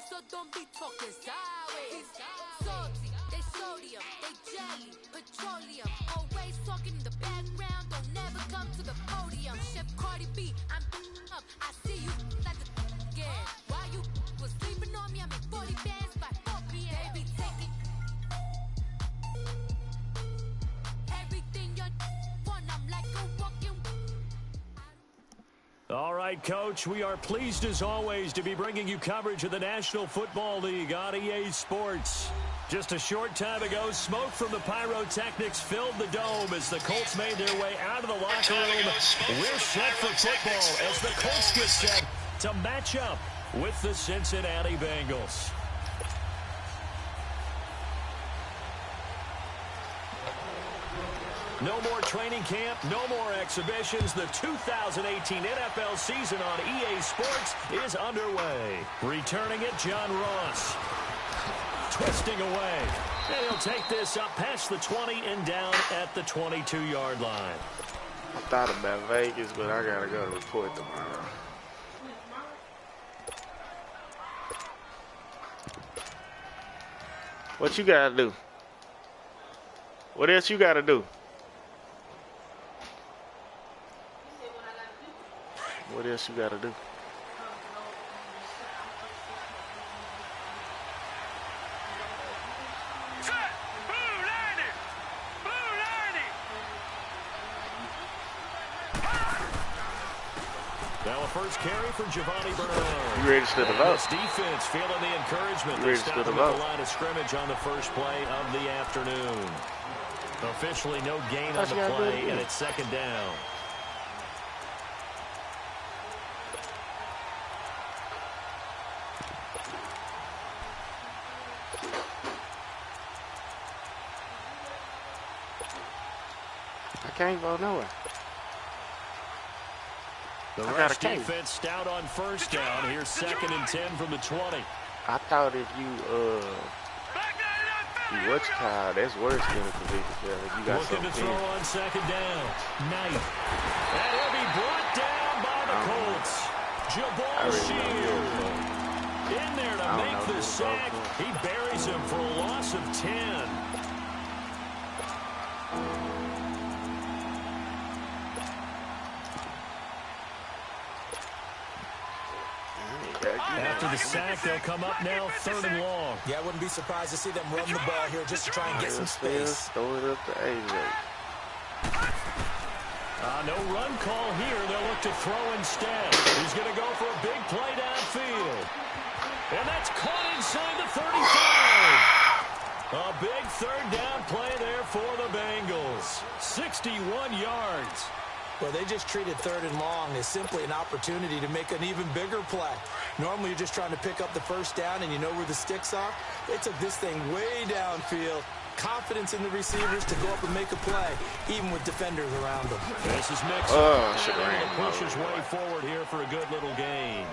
So don't be talking sideways. Salty, they sodium, they jelly, petroleum. Always talking in the background, don't never come to the podium. Chef Cardi B, I'm up. I see you at the again. While you was sleeping on me, I make 40 bands by 4 p.m. They be taking everything you want. I'm like a walking. All right, Coach, we are pleased as always to be bringing you coverage of the National Football League on EA Sports. Just a short time ago, smoke from the pyrotechnics filled the dome as the Colts made their way out of the locker room. We're set for football as the Colts get set to match up with the Cincinnati Bengals. No more training camp, no more exhibitions. The 2018 NFL season on EA Sports is underway. Returning it, John Ross. Twisting away. And he'll take this up past the 20 and down at the 22-yard line. I thought about Vegas, but I got to go to report tomorrow. What you got to do? What else you got to do? What else you gotta do? Now a first carry for Giovanni Bernard. You registered to vote? This defense feeling the encouragement. You They registered stopped to him vote? at the line of scrimmage on the first play of the afternoon. Officially no gain on the play, and it's second down. I can't vote nowhere. The Rush defense stout on first down. Here's second and 10 from the 20. I thought if you what's called, that's worse than a convicted felon. You got looking to throw on second down. Knight. And he'll be brought down by the Colts. Jabal Shield in there to make the sack. He buries him for a loss of 10. After the sack, they'll come up now, third and long. Yeah, I wouldn't be surprised to see them run the ball here just to try and get some space. Throw it up to AJ. No run call here. They'll look to throw instead. He's going to go for a big play downfield. And that's caught inside the 35. A big third down play there for the Bengals. 61 yards. Well, they just treated third and long as simply an opportunity to make an even bigger play. Normally, you're just trying to pick up the first down and you know where the sticks are. They took this thing way downfield. Confidence in the receivers to go up and make a play, even with defenders around them. This is Mixon. He'll push his way forward here for a good little gain.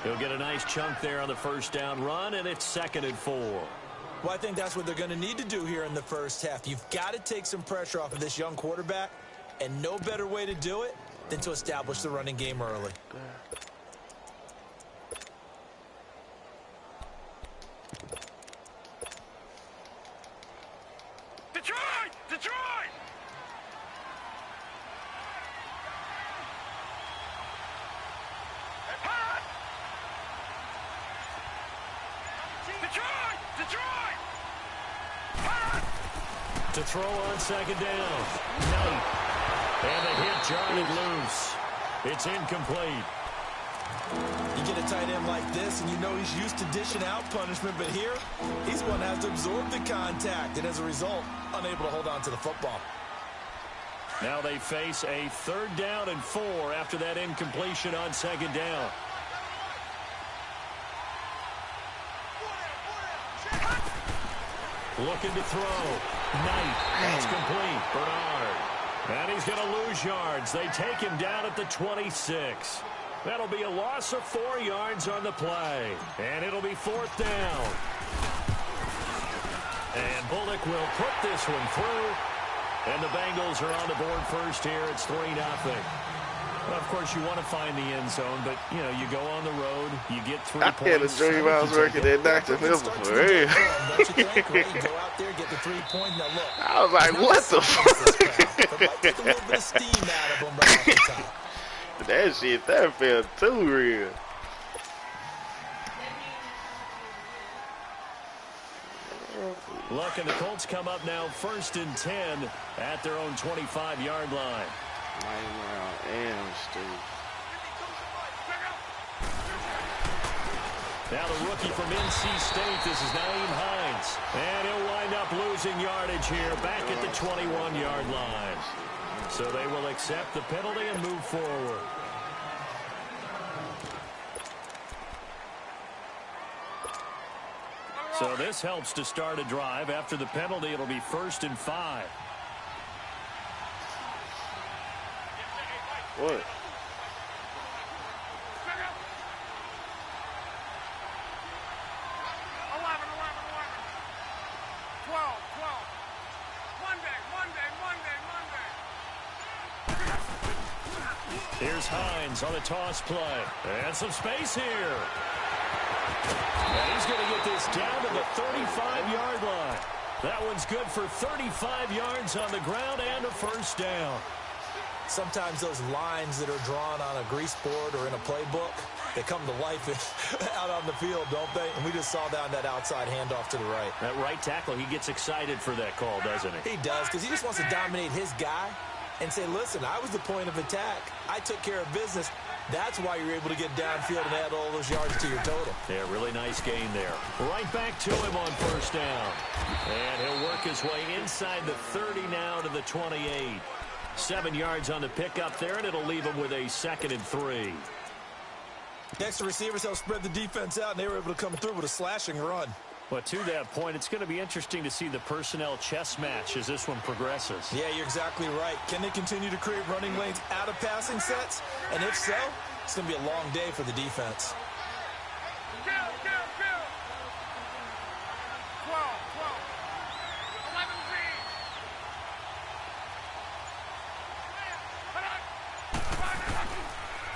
He'll get a nice chunk there on the first down run, and it's second and 4. Well, I think that's what they're going to need to do here in the first half. You've got to take some pressure off of this young quarterback, and no better way to do it than to establish the running game early. Detroit! To throw on second down. Knight. And the hit jarred loose. It's incomplete. You get a tight end like this, and you know he's used to dishing out punishment, but here, he's going to have to absorb the contact, and as a result, unable to hold on to the football. Now they face a third down and 4 after that incompletion on second down. Looking to throw. Knight. That's complete. Bernard. And he's going to lose yards. They take him down at the 26. That'll be a loss of 4 yards on the play. And it'll be fourth down. And Bullock will put this one through. And the Bengals are on the board first here. It's 3-0. Well, of course, you want to find the end zone, but, you know, you go on the road. You get 3 I points. had a dream I was working at Dr. Phil for real. Don't you think? Right? You go out there, get the 3 points. Now look. I was like, what the fuck? It might take a little bit of steam out of them right off the top. That shit, that felt too real. Look, and the Colts come up now 1st and 10 at their own 25-yard line. Now the rookie from NC State, this is Naeem Hines. And he'll wind up losing yardage here back at the 21-yard line. So they will accept the penalty and move forward. So this helps to start a drive. After the penalty, it'll be 1st and 5. What? Here's Hines on the toss play. And some space here. And he's going to get this down to the 35-yard line. That one's good for 35 yards on the ground and a 1st down. Sometimes those lines that are drawn on a grease board or in a playbook, they come to life out on the field, don't they? And we just saw that outside handoff to the right. That right tackle, he gets excited for that call, doesn't he? He does, because he just wants to dominate his guy and say, listen, I was the point of attack. I took care of business. That's why you're able to get downfield and add all those yards to your total. Yeah, really nice gain there. Right back to him on 1st down. And he'll work his way inside the 30 now to the 28. 7 yards on the pickup there, and it'll leave him with a 2nd and 3. Next to receivers help spread the defense out, and they were able to come through with a slashing run. Well, to that point, it's going to be interesting to see the personnel chess match as this one progresses. Yeah, you're exactly right. Can they continue to create running lanes out of passing sets? And if so, it's going to be a long day for the defense.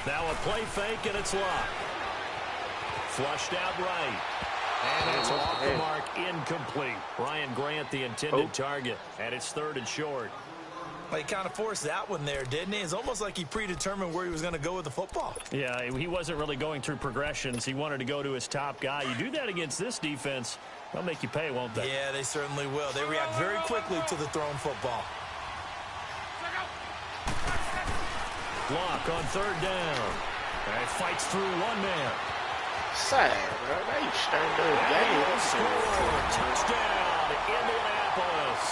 Now a play fake, and it's locked. Flushed out right. And it's off the mark, incomplete. Ryan Grant, the intended target, and it's 3rd and short. Well, he kind of forced that one there, didn't he? It's almost like he predetermined where he was going to go with the football. Yeah, he wasn't really going through progressions. He wanted to go to his top guy. You do that against this defense, they'll make you pay, won't they? Yeah, they certainly will. They react very quickly to the thrown football. Block on 3rd down. And he fights through one man. Sad, bro. Now you starting those games. Score. Touchdown, Indianapolis.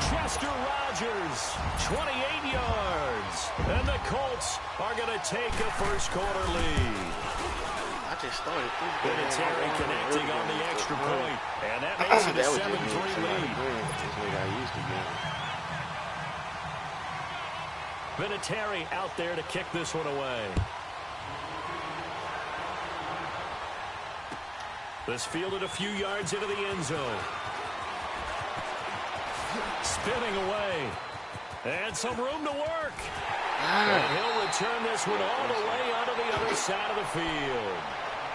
Chester Rogers, 28 yards. And the Colts are going to take a 1st quarter lead. I just started. Vinatieri connecting on the extra point. And that makes it a 7-3 lead. Vinatieri out there to kick this one away. This fielded a few yards into the end zone. Spinning away. And some room to work. And he'll return this one all the way onto the other side of the field.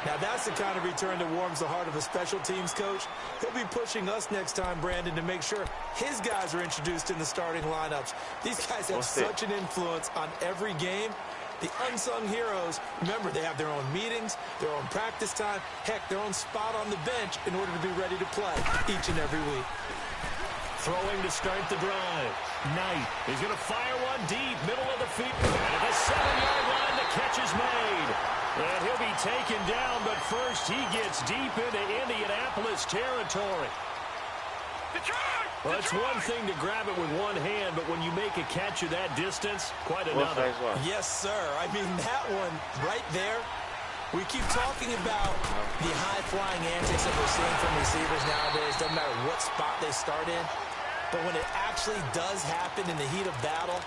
Now, that's the kind of return that warms the heart of a special teams coach. He'll be pushing us next time, Brandon, to make sure his guys are introduced in the starting lineups. These guys have such an influence on every game. The unsung heroes, remember, they have their own meetings, their own practice time, heck, their own spot on the bench in order to be ready to play each and every week. Throwing to start the drive. Knight is going to fire one deep, middle of the field. And at the 7-yard line, the catch is made. And he'll be taken down, but first he gets deep into Indianapolis territory. Well, it's one thing to grab it with one hand, but when you make a catch of that distance, quite another. Yes, sir. I mean, that one right there. We keep talking about the high-flying antics that we're seeing from receivers nowadays. Doesn't matter what spot they start in. But when it actually does happen in the heat of battle,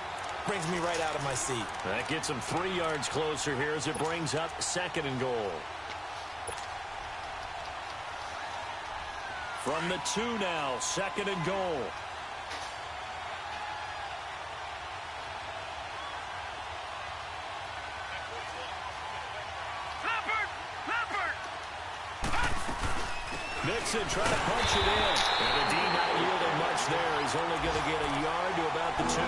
brings me right out of my seat. That gets him 3 yards closer here as it brings up 2nd and goal. From the 2 now, 2nd and goal. Mixon trying to punch it in. And the D not yielding much there. He's only going to get a yard to about the 2.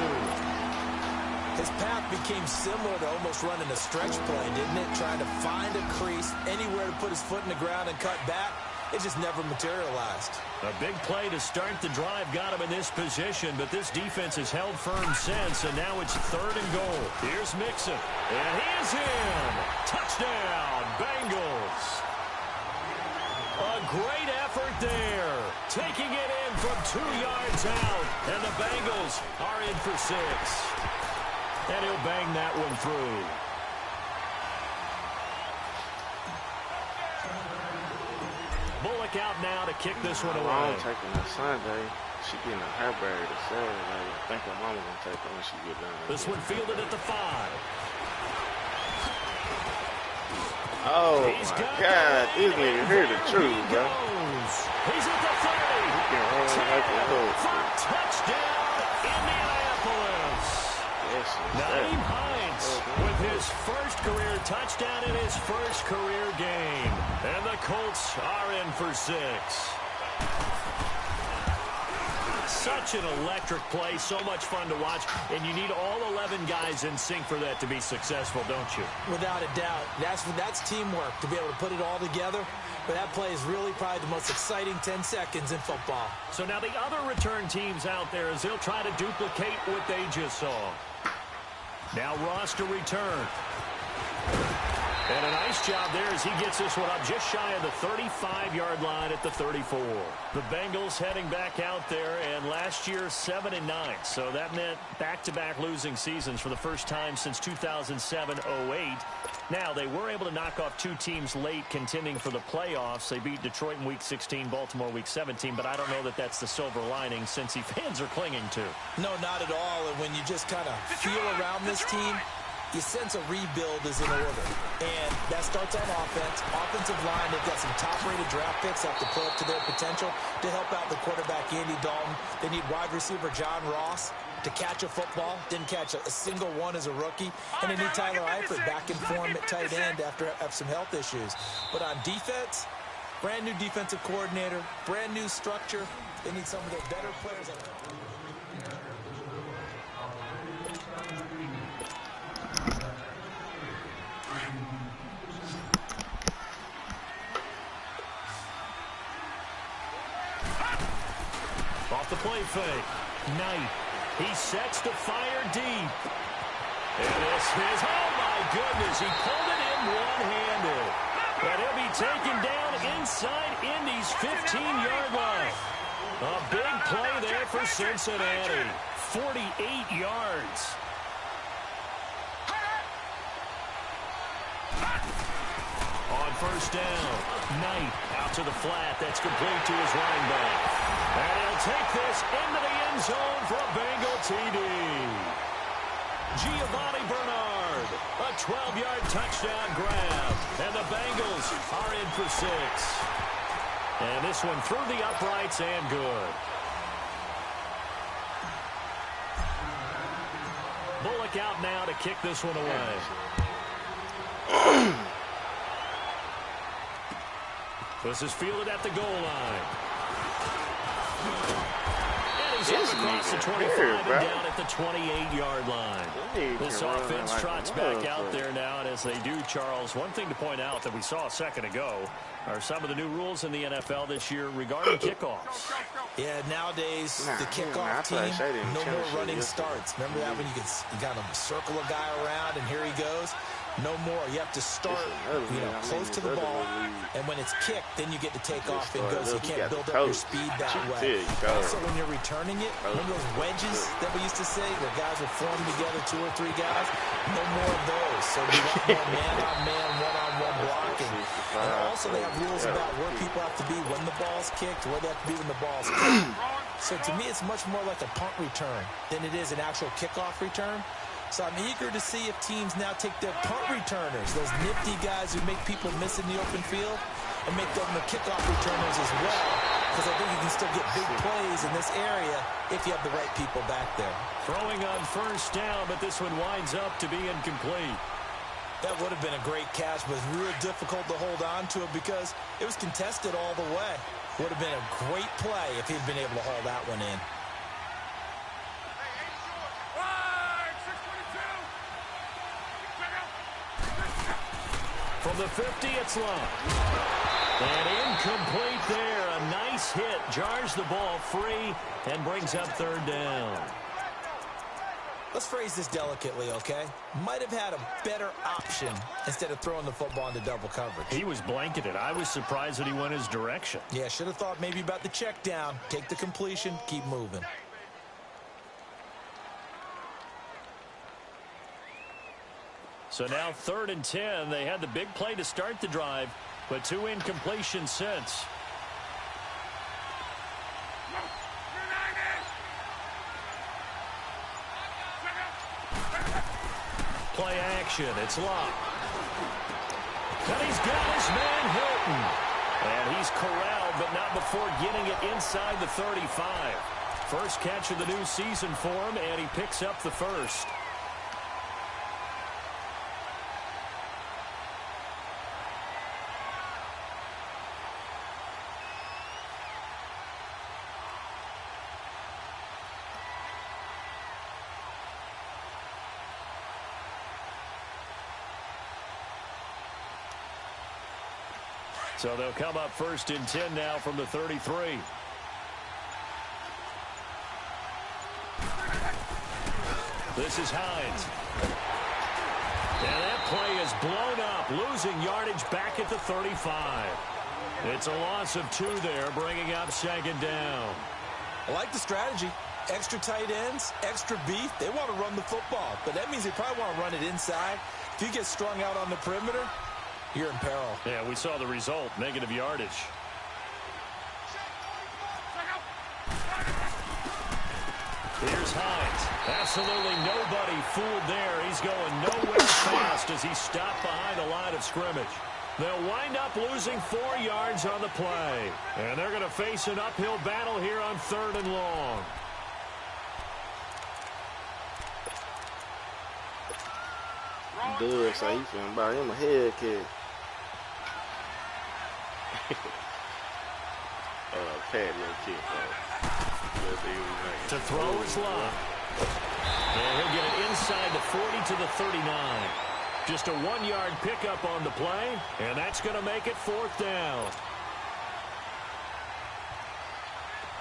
His path became similar to almost running a stretch play, didn't it? Trying to find a crease, anywhere to put his foot in the ground and cut back. It just never materialized. A big play to start the drive got him in this position, but this defense has held firm since, and now it's 3rd and goal. Here's Mixon, and he is in. Touchdown, Bengals. A great effort there, taking it in from 2 yards out, and the Bengals are in for 6. And he'll bang that one through. Bullock out now to kick this one away. I'm taking her Sunday. She getting a hair braided Saturday. I think her mama gonna take her when she get done. This one fielded at the 5. Oh my God, these niggas hear the truth, bro. He's at the 30. For touchdown, Indianapolis. Naeem Hines with his first career touchdown in his first career game. And the Colts are in for 6. Such an electric play, so much fun to watch, and you need all 11 guys in sync for that to be successful, don't you? Without a doubt. That's teamwork, to be able to put it all together. But that play is really probably the most exciting 10 seconds in football. So now the other return teams out there as they'll try to duplicate what they just saw. Now Ross to return. And a nice job there as he gets this one up just shy of the 35-yard line at the 34. The Bengals heading back out there, and last year 7-9. So that meant back-to-back losing seasons for the first time since 2007-08. Now, they were able to knock off 2 teams late contending for the playoffs. They beat Detroit in Week 16, Baltimore Week 17, but I don't know that that's the silver lining Cincy fans are clinging to. No, not at all. And when you just kind of feel around this team, you sense a rebuild is in order. And that starts on offense. Offensive line, they've got some top-rated draft picks that have to play up to their potential to help out the quarterback, Andy Dalton. They need wide receiver John Ross to catch a football. Didn't catch a single one as a rookie. And they need Tyler Eifert back in form at tight end after some health issues. But on defense, brand new defensive coordinator, brand new structure. They need some of their better players. Off the play fake. Knight. He sets to fire deep. And this is, oh my goodness, he pulled it in one-handed. And he'll be taken down inside Indy's 15-yard line. A big play there for Cincinnati. 48 yards. On first down, Knight out to the flat. That's complete to his running back. And he'll take this into the end zone for a Bengal TD. Giovanni Bernard, a 12-yard touchdown grab. And the Bengals are in for 6. And this one through the uprights and good. Bullock out now to kick this one away. This is fielded at the goal line. And he's up across the 25 and down at the 28-yard line. This offense trots back out there now, and as they do, Charles, one thing to point out that we saw a second ago are some of the new rules in the NFL this year regarding kickoffs. Yeah, nowadays, the kickoff team, no more running starts. Remember that when you got to circle a guy around, and here he goes? No more. You have to start, close to the ball, and when it's kicked, then you get to take off and go, so you can't build up your speed that way. Also, when you're returning it, remember those wedges that we used to say, where guys would form together, 2 or 3 guys? No more of those. So we want more man-on-man, one-on-one blocking. And also, they have rules about where people have to be when the ball's kicked, where they have to be when the ball's kicked. So to me, it's much more like a punt return than it is an actual kickoff return. So I'm eager to see if teams now take their punt returners, those nifty guys who make people miss in the open field, and make them the kickoff returners as well, because I think you can still get big plays in this area if you have the right people back there. Throwing on first down, but this one winds up to be incomplete. That would have been a great catch, but it's real difficult to hold on to it because it was contested all the way. Would have been a great play if he'd been able to haul that one in. From the 50, it's long. And incomplete there. A nice hit. Jars the ball free and brings up third down. Let's phrase this delicately, okay? Might have had a better option instead of throwing the football into double coverage. He was blanketed. I was surprised that he went his direction. Yeah, should have thought maybe about the check down. Take the completion, keep moving. So now 3rd and 10. They had the big play to start the drive, but 2 incompletions since. Play action. It's locked. And he's got his man Hilton. And he's corralled, but not before getting it inside the 35. First catch of the new season for him, and he picks up the first. So they'll come up 1st and 10 now from the 33. This is Hines. And that play is blown up, losing yardage back at the 35. It's a loss of 2 there, bringing up 2nd down. I like the strategy. Extra tight ends, extra beef. They want to run the football, but that means they probably want to run it inside. If you get strung out on the perimeter, you're in peril. Yeah, we saw the result, negative yardage. Here's Hines. Absolutely nobody fooled there. He's going nowhere fast as he's stopped behind the line of scrimmage. They'll wind up losing 4 yards on the play. And they're going to face an uphill battle here on 3rd and long. Doug say he finna buy him a head kick. Pad little kick, to throw is locked. And he'll get it inside the 40 to the 39. Just a 1-yard pickup on the play, and that's going to make it 4th down.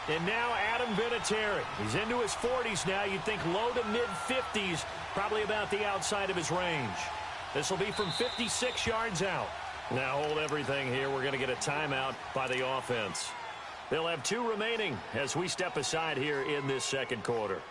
And now Adam Vinatieri. He's into his 40s now. You'd think low to mid-50s, probably about the outside of his range. This will be from 56 yards out. Now hold everything here. We're going to get a timeout by the offense. They'll have 2 remaining as we step aside here in this 2nd quarter.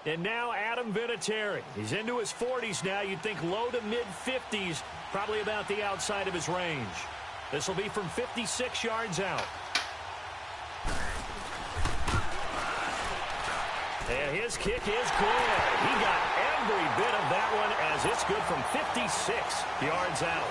And now Adam Vinatieri. He's into his 40s now. You'd think low to mid-50s, probably about the outside of his range. This will be from 56 yards out. And his kick is good. He got every bit of that one as it's good from 56 yards out.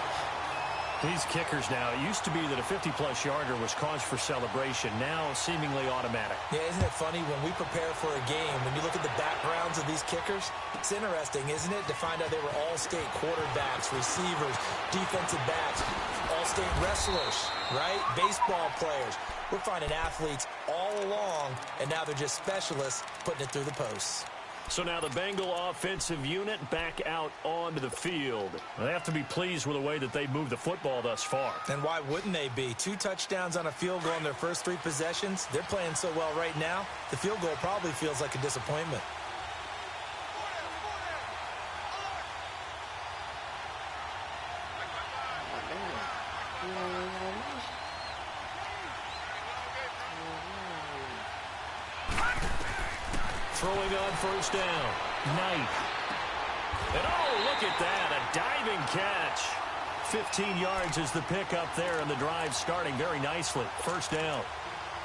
These kickers now, it used to be that a 50-plus yarder was cause for celebration. Now seemingly automatic. Yeah, isn't it funny when we prepare for a game, when you look at the backgrounds of these kickers, it's interesting, isn't it, to find out they were all-state quarterbacks, receivers, defensive backs, all-state wrestlers, right? Baseball players. We're finding athletes all along, and now they're just specialists putting it through the posts. So now the Bengal offensive unit back out onto the field. They have to be pleased with the way that they moved the football thus far. And why wouldn't they be? 2 touchdowns on a field goal in their first 3 possessions. They're playing so well right now, the field goal probably feels like a disappointment. Throwing on first down. Knight. And oh, look at that. A diving catch. 15 yards is the pickup there, and the drive starting very nicely. First down.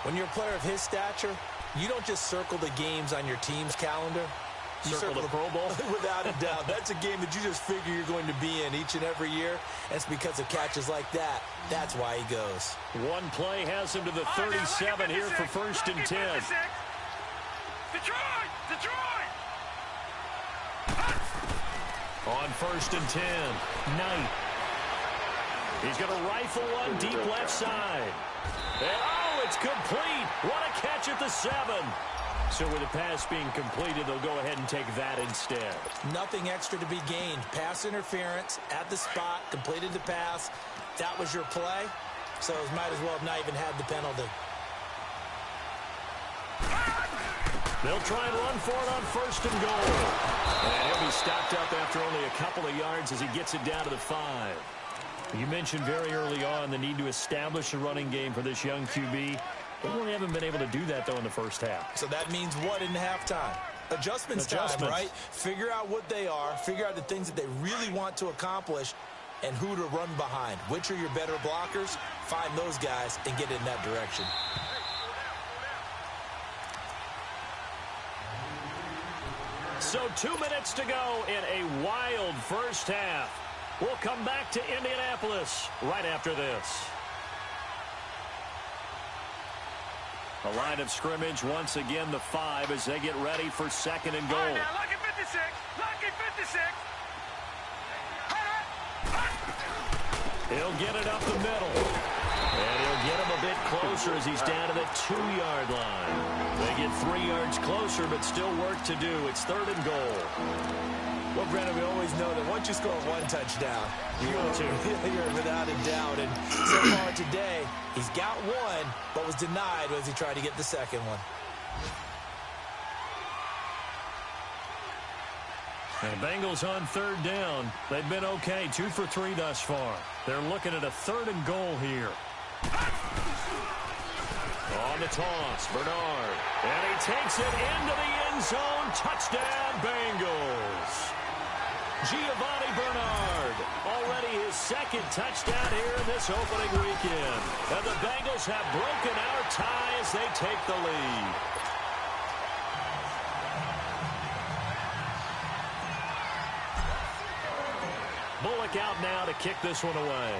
When you're a player of his stature, you don't just circle the games on your team's calendar. You circle the Pro Bowl? Without a doubt. That's a game that you just figure you're going to be in each and every year. And it's because of catches like that. That's why he goes. One play has him to the 37 here for 1st and 10. Detroit! Detroit! On 1st and 10, Knight. He's going to rifle one deep left side. And, oh, it's complete. What a catch at the 7. So with the pass being completed, they'll go ahead and take that instead. Nothing extra to be gained. Pass interference at the spot, completed the pass. That was your play, so it might as well have not even had the penalty. They'll try and run for it on 1st and goal. And he'll be stopped up after only a couple of yards as he gets it down to the 5. You mentioned very early on the need to establish a running game for this young QB. They really haven't been able to do that, though, in the first half. So that means what in halftime? Adjustments time, right? Figure out what they are, figure out the things that they really want to accomplish, and who to run behind. Which are your better blockers? Find those guys and get in that direction. So 2 minutes to go in a wild first half. We'll come back to Indianapolis right after this. A line of scrimmage, once again, the 5 as they get ready for 2nd and goal. All right, now, lucky 56. Lucky 56. He'll get it up the middle. And he'll get him a bit closer as he's down to the 2-yard line. They get 3 yards closer, but still work to do. It's 3rd and goal. Well, Brandon, we always know that once you score 1 touchdown, you're without a doubt. And so far today, he's got 1, but was denied as he tried to get the 2nd one. And Bengals on 3rd down. They've been okay, 2 for 3 thus far. They're looking at a 3rd and goal here. On the toss, Bernard. And he takes it into the end zone. Touchdown, Bengals. Giovanni Bernard, already his 2nd touchdown here in this opening weekend. And the Bengals have broken our tie as they take the lead. Bullock out now to kick this one away.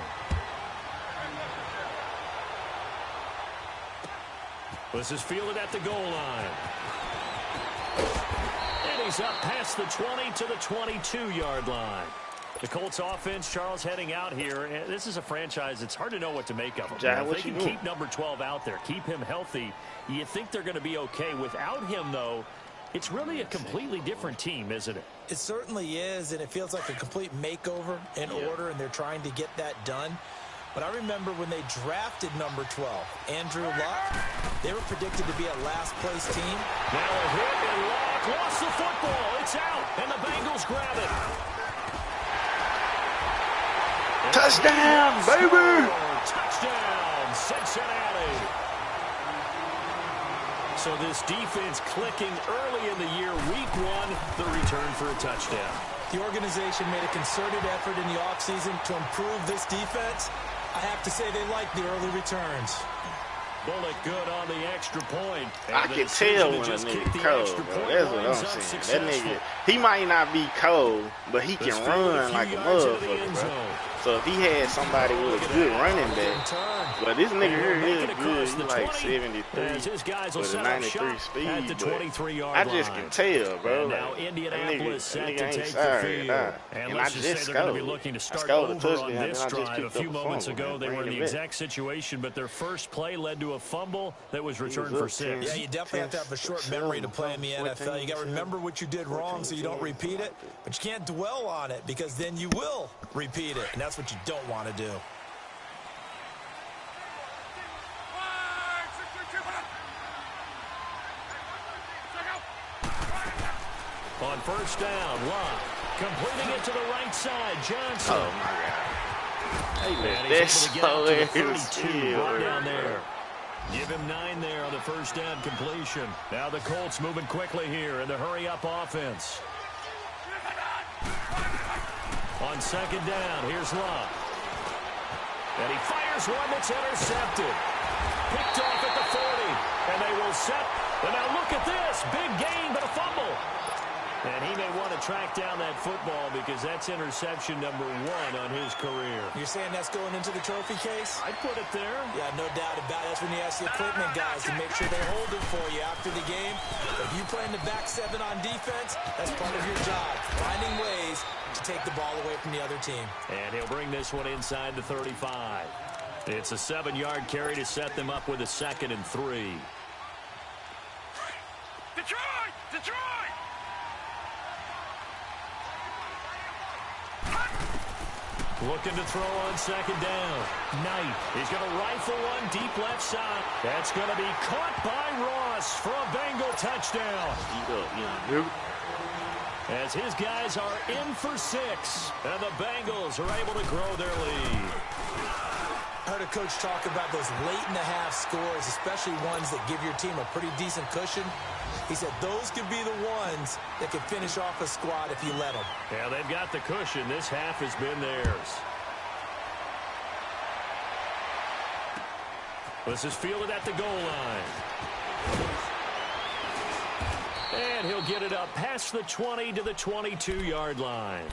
This is fielded at the goal line. And he's up past the 20 to the 22-yard line. The Colts offense, Charles, heading out here. This is a franchise, it's hard to know what to make of them. Jack, if they can keep number 12 out there, keep him healthy, you think they're going to be okay. Without him, though, it's really a completely different team, isn't it? It certainly is, and it feels like a complete makeover in order, and they're trying to get that done. But I remember when they drafted number 12, Andrew Luck, they were predicted to be a last-place team. Now a hit, and Luck lost the football. It's out, and the Bengals grab it. Touchdown, baby! Touchdown, Cincinnati. So this defense clicking early in the year, week 1, the return for a touchdown. The organization made a concerted effort in the offseason to improve this defense. I have to say they like the early returns. Bullock good on the extra point. I can tell when a nigga cold, bro. That's what I'm saying. That nigga, he might not be cold, but he can run like a motherfucker, bro. So if he had somebody with a good running back, but this nigga here is good. He's like 73 with a 93 speed, but I just can tell, bro. Now like, Indianapolis set to take the field. And I just scored. To start scored a over touchdown, on and this I just drive. picked A up few a moments fumble, ago, they were in the exact situation, but their first play led to a fumble that was returned for 6. Yeah, you definitely have to have a short memory to play in the NFL. You got to remember what you did wrong so you don't repeat it, but you can't dwell on it because then you will repeat it, and that's what you don't want to do. On 1st down, Locke completing it to the right side. Johnson. Oh my God! And he's able to get up to the 32 right down there. Give him 9 there on the 1st down completion. Now the Colts moving quickly here in the hurry-up offense. On 2nd down, here's Locke. And he fires one that's intercepted. Picked off at the 40. And they will set. And now look at this. Big gain, but a fumble. And he may want to track down that football because that's interception number 1 on his career. You're saying that's going into the trophy case? I'd put it there. Yeah, no doubt about it. That's when you ask the equipment guys to make sure they hold it for you after the game. If you play in the back 7 on defense, that's part of your job, finding ways to take the ball away from the other team. And he'll bring this one inside the 35. It's a 7-yard carry to set them up with a 2nd and 3. Detroit! Detroit! Looking to throw on 2nd down. Knight. He's going to rifle one deep left side. That's going to be caught by Ross for a Bengal touchdown. As his guys are in for 6. And the Bengals are able to grow their lead. I heard a coach talk about those late-in-the-half scores, especially ones that give your team a pretty decent cushion. He said those could be the ones that can finish off a squad if you let them. Yeah, they've got the cushion. This half has been theirs. This is fielded at the goal line. And he'll get it up past the 20 to the 22-yard line.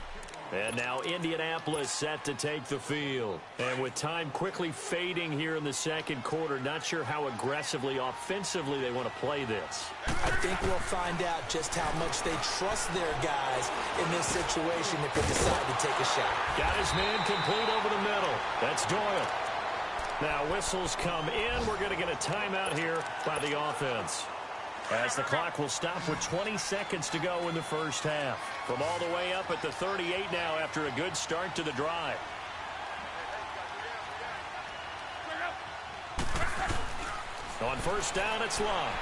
And now Indianapolis set to take the field. And with time quickly fading here in the 2nd quarter, not sure how aggressively, offensively they want to play this. I think we'll find out just how much they trust their guys in this situation if they decide to take a shot. Got his man complete over the middle. That's Doyle. Now whistles come in. We're going to get a timeout here by the offense, as the clock will stop with 20 seconds to go in the first half. From all the way up at the 38 now after a good start to the drive. On 1st down, it's Love.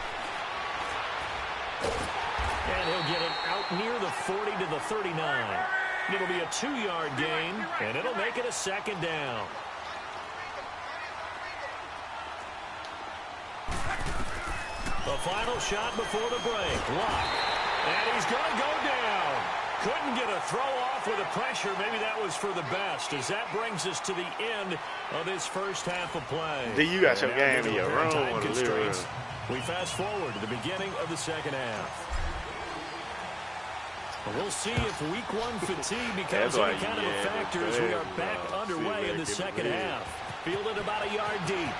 And he'll get it out near the 40 to the 39. It'll be a 2-yard gain, and it'll make it a 2nd down. The final shot before the break. Lock. And he's going to go down. Couldn't get a throw off with the pressure. Maybe that was for the best, as that brings us to the end of this first half of play. You got your game in your room. We fast forward to the beginning of the 2nd half. We'll see if week 1 fatigue becomes any kind of a factor as we are back underway in the 2nd half. Fielded about a yard deep.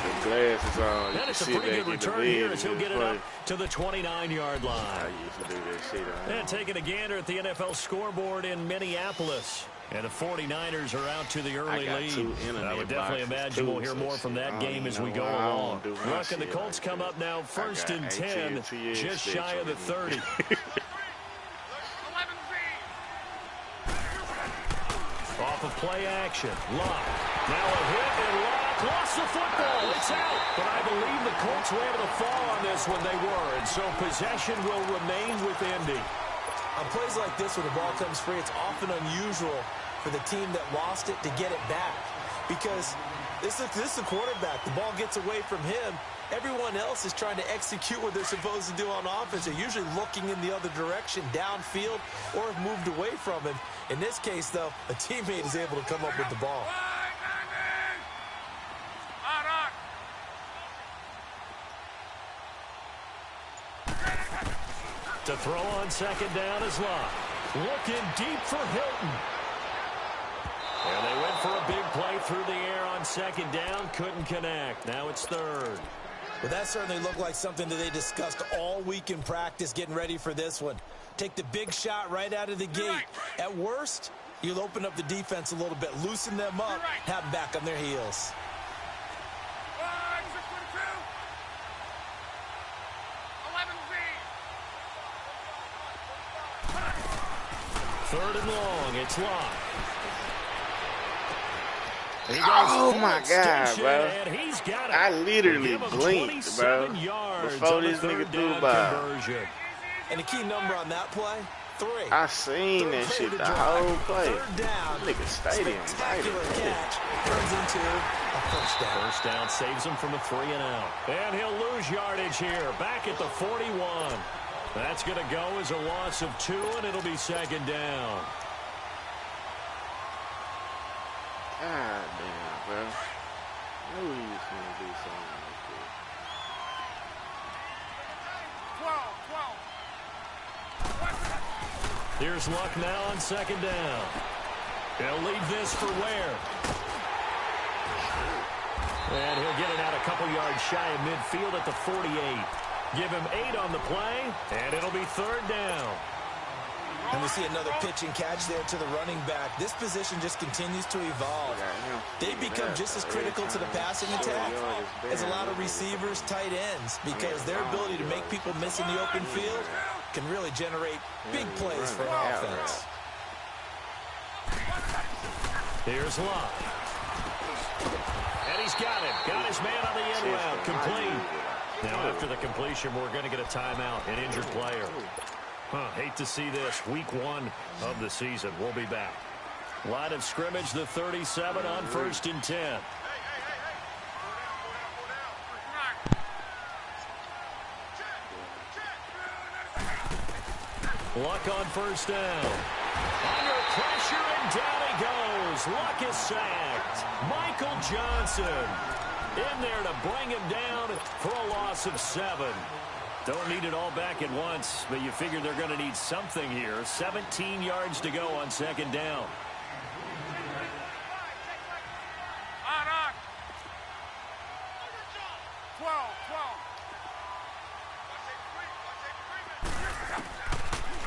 The glasses on. And it's a pretty good return here as he'll get it up to the 29-yard line. I used to do that shit on. And taking a gander at the NFL scoreboard in Minneapolis. And the 49ers are out to the early lead. I would definitely imagine we'll hear more from that game as we go along. Ruck and the Colts come up now 1st and 10, just shy of the 30. Off of play action. Lock. Now a hit, and Lock lost the football. It's out. But I believe the Colts were able to fall on this when they were, and so possession will remain with Indy. On plays like this, when the ball comes free, it's often unusual for the team that lost it to get it back. Because this is the quarterback. The ball gets away from him. Everyone else is trying to execute what they're supposed to do on offense. They're usually looking in the other direction, downfield, or have moved away from him. In this case, though, a teammate is able to come up with the ball. To throw on 2nd down is Locke. Looking deep for Hilton. And they went for a big play through the air on 2nd down. Couldn't connect. Now it's 3rd. Well, that certainly looked like something that they discussed all week in practice getting ready for this one. Take the big shot right out of the gate. At worst, you'll open up the defense a little bit, loosen them up, have them back on their heels. 3rd and long. It's Locke. Oh, my God, bro. And he's got it. I literally blinked, bro, before this nigga threw by. And the key number on that play, 3. I seen that shit the whole play. 3rd down. Nigga stadium. Spectacular catch turns into a first down. First down saves him from a 3-and-out. And he'll lose yardage here. Back at the 41. That's going to go as a loss of 2, and it'll be 2nd down. God damn, bro. I knew he was going to do something like Here's Luck now on second down. He'll leave this for Ware. And he'll get it out a couple yards shy of midfield at the 48. Give him 8 on the play, and it'll be third down. And we see another pitch and catch there to the running back. This position just continues to evolve. They become just as critical to the passing attack as a lot of receivers, tight ends, because their ability to make people miss in the open field can really generate big plays for an offense. Here's Locke. And he's got it. Got his man on the end route. Complete. Now, after the completion, we're going to get a timeout, an injured player. Hate to see this. Week 1 of the season. We'll be back. Line of scrimmage, the 37 on 1st and 10. Luck on first down. Under pressure, and down he goes. Luck is sacked. Michael Johnson in there to bring him down for a loss of 7. Don't need it all back at once, but you figure they're going to need something here. 17 yards to go on second down. On.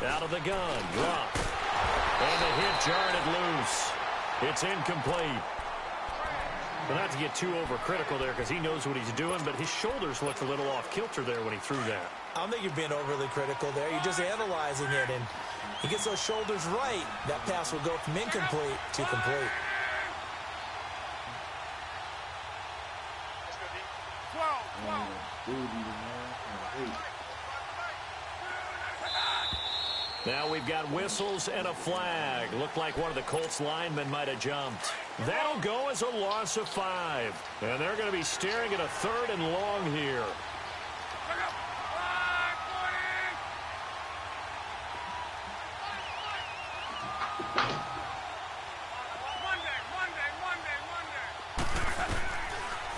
12. Out of the gun, drop. And the hit jarred it loose. It's incomplete. But not to get too overcritical there because he knows what he's doing, but his shoulders looked a little off kilter there when he threw that. I don't think you're being overly critical there. You're just analyzing it, and he gets those shoulders right. That pass will go from incomplete to complete. 12. Now we've got whistles and a flag. Looked like one of the Colts linemen might have jumped. That'll go as a loss of 5. And they're going to be staring at a 3rd and long here.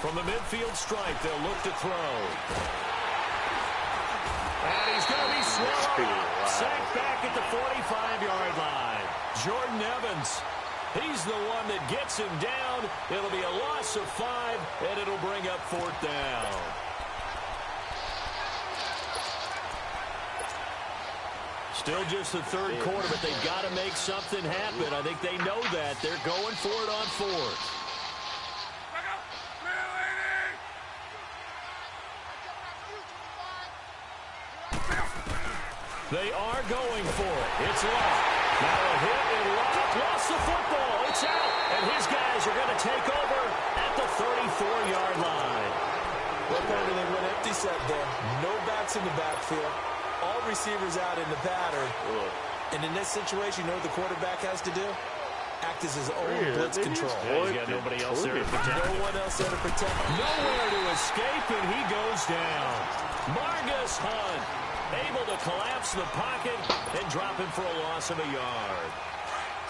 From the midfield stripe, they'll look to throw. And he's going to be swallowed. Sacked back at the 45-yard line. Jordan Evans, he's the one that gets him down. It'll be a loss of 5, and it'll bring up 4th down. Still just the 3rd quarter, but they've got to make something happen. I think they know that. They're going for it on 4th. They are going for it. It's Luck. Now a hit, and Luck lost the football. It's out, and his guys are going to take over at the 34-yard line. Look over, they went empty set there. No backs in the backfield. All receivers out in the pattern. And in this situation, you know what the quarterback has to do? Act as his own blitz control. Yeah, he's got nobody else there to protect him. No one else there to protect him. Nowhere to escape, and he goes down. Margus Hunt able to collapse the pocket and drop him for a loss of a yard.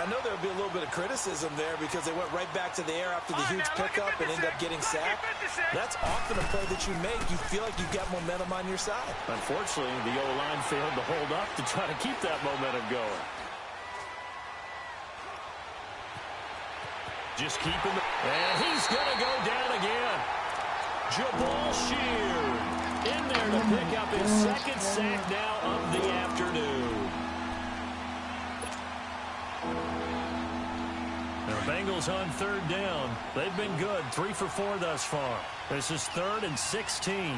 I know there'll be a little bit of criticism there because they went right back to the air after the huge pickup and end up getting sacked. That's often a play that you make. You feel like you've got momentum on your side. Unfortunately, the O-line failed to hold up to try to keep that momentum going. Just keeping the... And he's going to go down again. Jabal Sheard in there to pick up his 2nd sack now of the afternoon. Now, Bengals on 3rd down. They've been good. 3 for 4 thus far. This is 3rd and 16.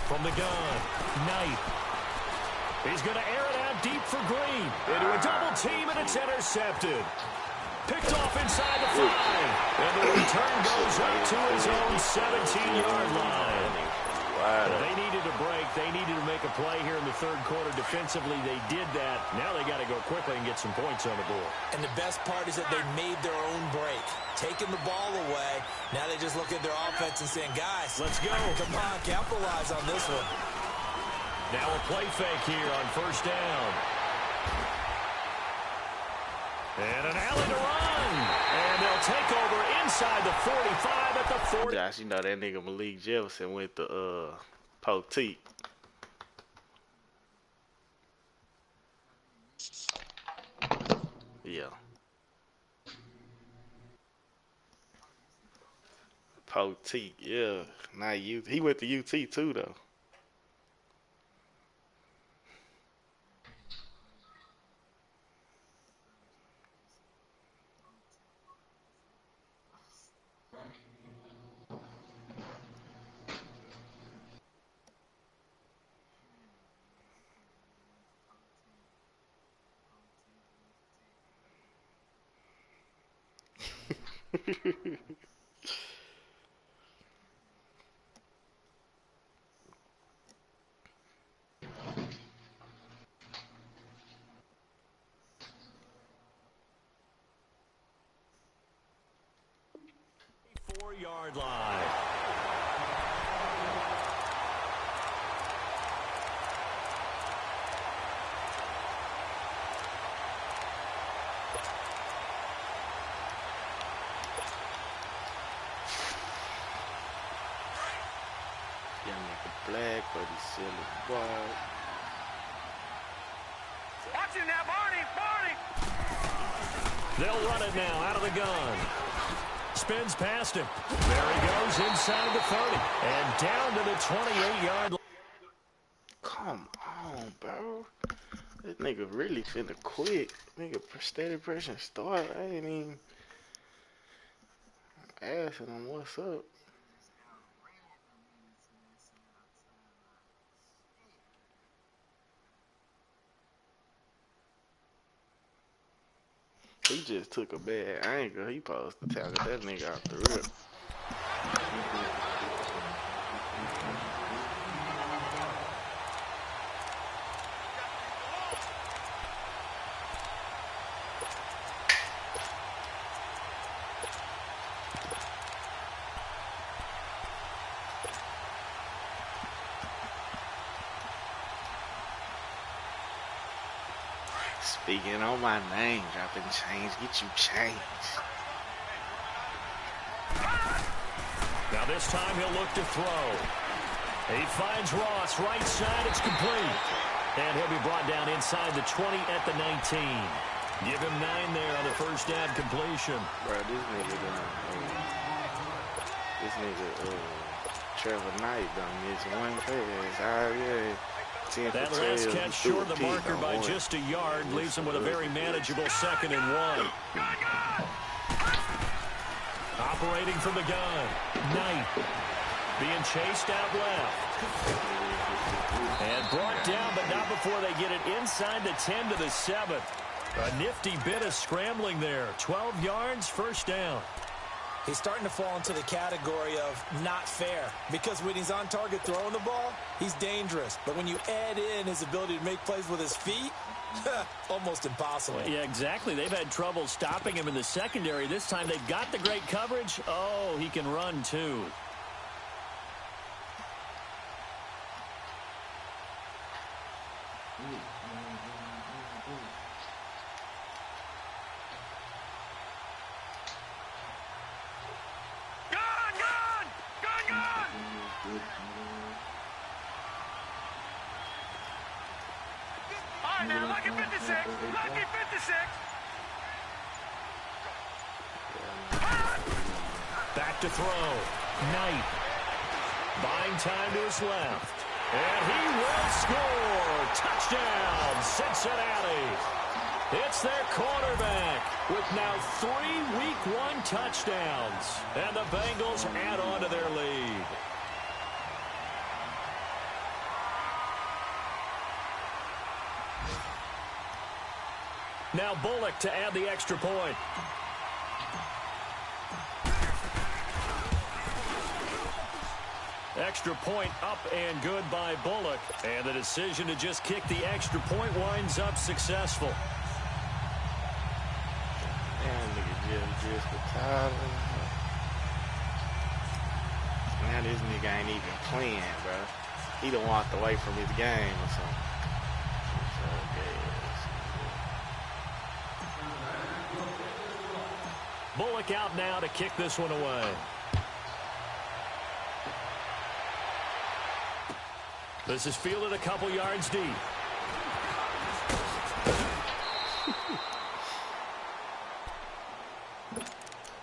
From the gun, Knight. He's going to air it out deep for Green. Into a double team, and it's intercepted. Picked off inside the 5. And the return goes up to his own 17-yard line. Wow. They needed a break. They needed to make a play here in the 3rd quarter. Defensively, they did that. Now they got to go quickly and get some points on the board. And the best part is that they made their own break. Taking the ball away. Now they just look at their offense and saying, guys, let's go. Come on, capitalize on this one. Now a play fake here on 1st down. And an alley to run. And they'll take over inside the 45 at the 40. Josh, you know that nigga Malik Jefferson went to poke teeth. Poteet, yeah. Not UT. He went to UT too, though. Yard line. Young nigga black, but he's still white. Watch him now, Barney! Barney! They'll run it now out of the gun. Spins past him. There he goes inside the 30 and down to the 28-yard line. Come on, bro. This nigga really finna quit. Nigga steady pressing start. I ain't even asking him what's up. He just took a bad angle. He supposed to tackle that nigga out the rip. Speaking on my name, dropping change, get you change. Now this time he'll look to throw. He finds Ross, right side, it's complete. And he'll be brought down inside the 20 at the 19. Give him 9 there on the first down completion. Bro, this nigga Trevor Knight done missed one pass. Yeah. That last catch short of the marker by just a yard leaves him with a very manageable 2nd and 1. Operating from the gun. Knight being chased out left. And brought down, but not before they get it inside the 10 to the 7. A nifty bit of scrambling there. 12 yards, first down. He's starting to fall into the category of not fair, because when he's on target throwing the ball, he's dangerous. But when you add in his ability to make plays with his feet, almost impossible. Yeah, exactly. They've had trouble stopping him in the secondary. This time they've got the great coverage. Oh, he can run too. Now, lucky 56! Lucky 56! Back to throw. Knight. Buying time to his left. And he will score. Touchdown, Cincinnati. It's their quarterback with now 3 Week 1 touchdowns. And the Bengals add on to their lead. Now Bullock to add the extra point. Extra point up and good by Bullock. And the decision to just kick the extra point winds up successful. Damn, nigga just retired. Now this nigga ain't even playing, bro. He done walked away from his game or something. Bullock out now to kick this one away. This is fielded a couple yards deep.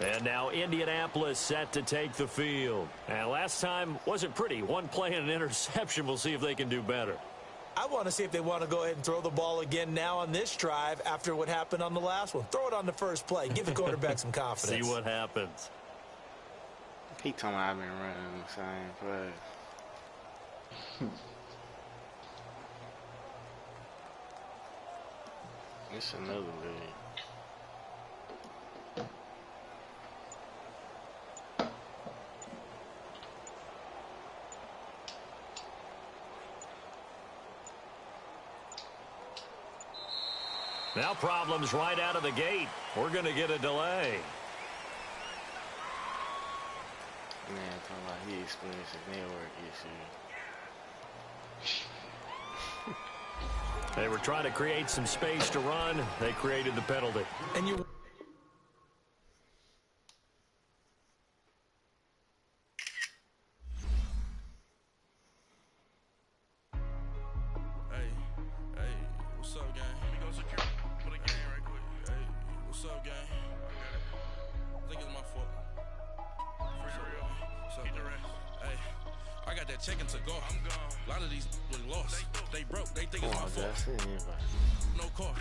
And now Indianapolis set to take the field. And last time wasn't pretty. One play and an interception. We'll see if they can do better. I want to see if they want to go ahead and throw the ball again now on this drive after what happened on the last one. Throw it on the first play. Give the quarterback some confidence. See what happens. He told me I've been running the same play. It's another league. Now problems right out of the gate. We're going to get a delay. Man, talking about he experienced his network issue. They were trying to create some space to run. They created the penalty. And you... What's up, gang? Let me go secure for the game right quick. Hey, what's up, gang? I think it's my fault. For real. Keep the rest. Hey, I got that check-in to go. I'm gone. A lot of these was lost. They broke. They think it's my fault. No car.